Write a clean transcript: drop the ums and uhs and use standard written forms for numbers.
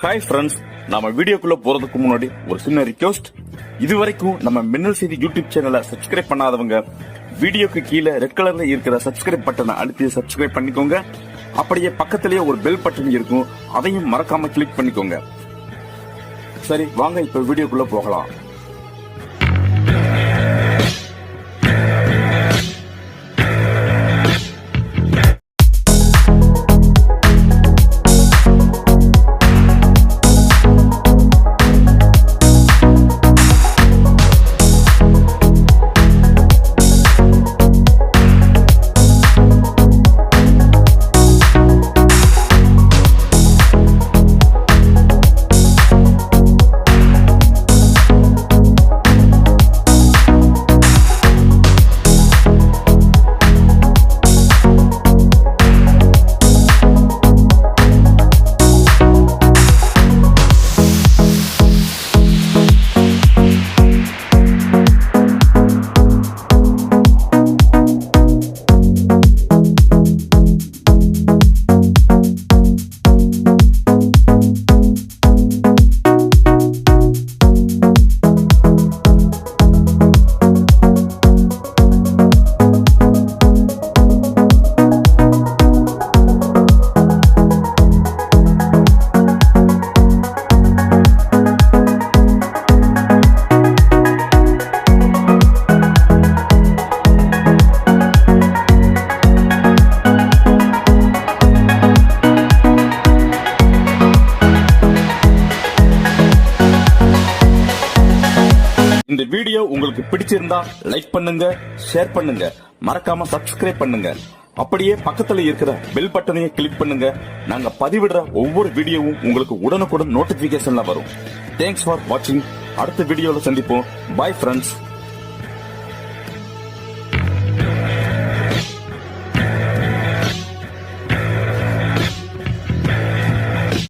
Hi friends, நம்ம வீடியோக்குள்ள போறதுக்கு முன்னாடி ஒரு சின்ன ரிக்வெஸ்ட். இதுவரைக்கும் நம்ம மின்னல் செய்தி யூடியூப் சேனலை சப்ஸ்கிரைப் பண்ணாதவங்க வீடியோக்கு கீழே ரெட் கலர்ல இருக்கிற சப்ஸ்கிரைப் பட்டனை அழுத்தி சப்ஸ்கிரைப் பண்ணிக்கோங்க. அப்படியே பக்கத்திலேயே ஒரு பெல் பட்டன் இருக்கும், அதையும் மறக்காம கிளிக் பண்ணிக்கோங்க. சரி வாங்க இப்ப வீடியோக்குள்ள போகலாம். இந்த வீடியோ உங்களுக்கு பிடிச்சிருந்தா லைக் பண்ணுங்க, ஷேர் பண்ணுங்க, மறக்காம சப்ஸ்கிரைப் பண்ணுங்க. அப்படியே பக்கத்துல இருக்கிற பெல் பட்டனையும் கிளிக் பண்ணுங்க. நாங்க பதிவிடுற ஒவ்வொரு வீடியோவும் உங்களுக்கு உடனுக்குடன் நோட்டிபிகேஷன்ல வரும். தேங்க்ஸ் ஃபார் வாட்சிங். அடுத்த வீடியோல சந்திப்போம். Bye friends.